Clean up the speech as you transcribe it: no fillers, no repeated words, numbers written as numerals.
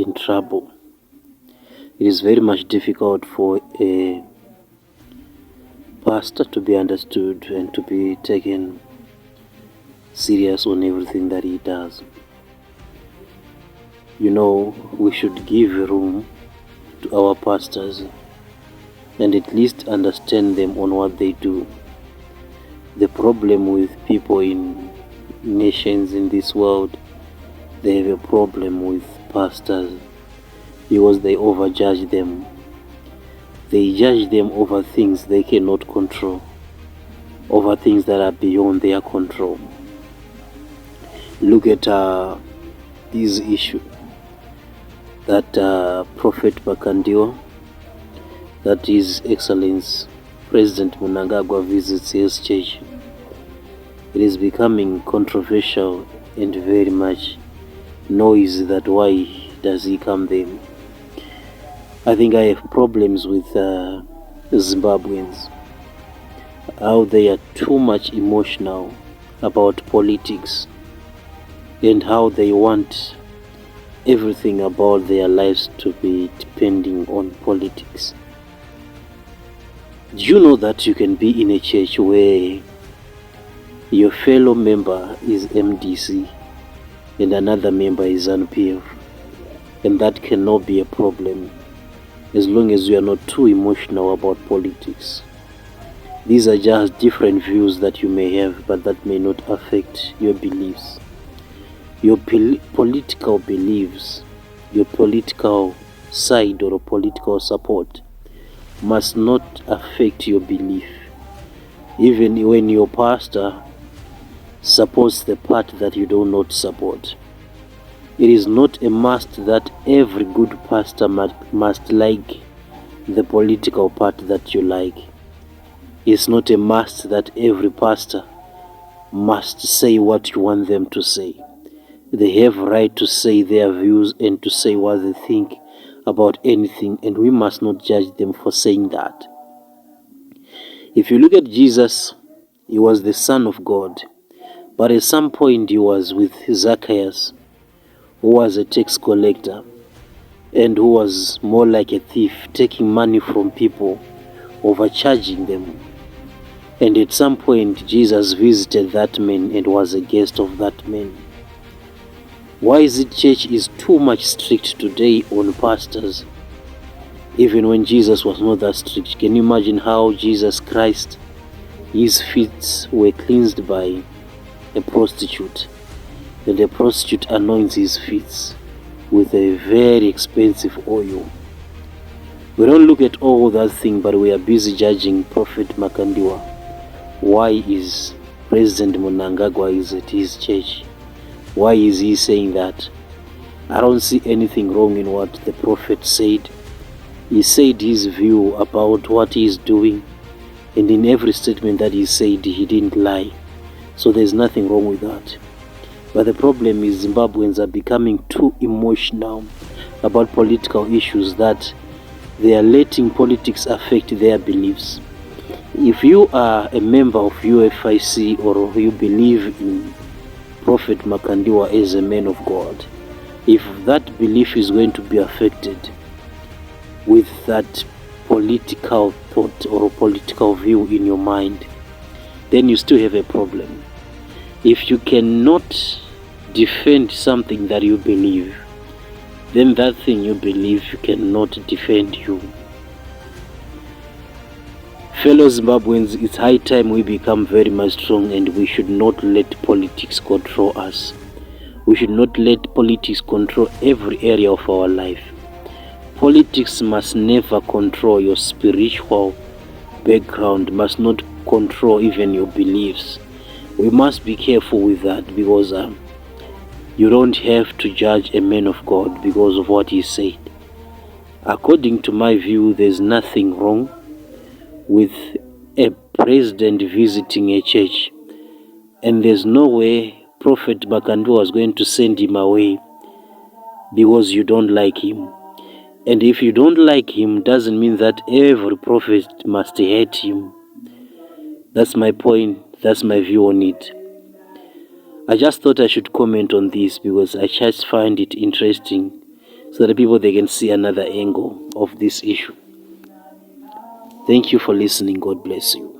in trouble. It is very much difficult for a pastor to be understood and to be taken serious on everything that he does. You know, we should give room to our pastors and at least understand them on what they do. The problem with people in nations in this world, they have a problem with pastors because they overjudge them. They judge them over things they cannot control, over things that are beyond their control. Look at this issue that Prophet Makandiwa, that His Excellency President Mnangagwa, visits his church. It is becoming controversial and very much noise that why does he come there. I think I have problems with Zimbabweans, how they are too much emotional about politics and how they want everything about their lives to be depending on politics. Do you know that you can be in a church where your fellow member is MDC and another member is NPF, and that cannot be a problem as long as you are not too emotional about politics? These are just different views that you may have, but that may not affect your beliefs. Your political beliefs, your political side or political support must not affect your belief. Even when your pastor supports the part that you do not support, it is not a must that every good pastor must like the political part that you like. It's not a must that every pastor must say what you want them to say. They have right to say their views and to say what they think about anything, and we must not judge them for saying that. If you look at Jesus, he was the Son of God, but at some point he was with Zacchaeus, who was a tax collector and who was more like a thief, taking money from people, overcharging them. And at some point Jesus visited that man and was a guest of that man. Why is it church is too much strict today on pastors, even when Jesus was not that strict? Can you imagine how Jesus Christ, his feet were cleansed by a prostitute, and the prostitute anoints his feet with a very expensive oil? We don't look at all that thing, but we are busy judging Prophet Makandiwa. Why is President Mnangagwa is at his church? Why is he saying that? I don't see anything wrong in what the prophet said. He said his view about what he is doing, and in every statement that he said, he didn't lie. So there's nothing wrong with that. But the problem is Zimbabweans are becoming too emotional about political issues that they are letting politics affect their beliefs. If you are a member of UFIC or you believe in Prophet Makandiwa as a man of God, if that belief is going to be affected with that political thought or political view in your mind, then you still have a problem. If you cannot defend something that you believe, then that thing you believe cannot defend you. Fellow Zimbabweans, it's high time we become very much strong, and we should not let politics control us. We should not let politics control every area of our life. Politics must never control your spiritual background, must not control even your beliefs. We must be careful with that, because you don't have to judge a man of God because of what he said. According to my view, there's nothing wrong with a president visiting a church, and there's no way Prophet Makandiwa was going to send him away because you don't like him. And if you don't like him, doesn't mean that every prophet must hate him. That's my point. That's my view on it. I just thought I should comment on this because I just find it interesting. so that people they can see another angle of this issue. Thank you for listening. God bless you.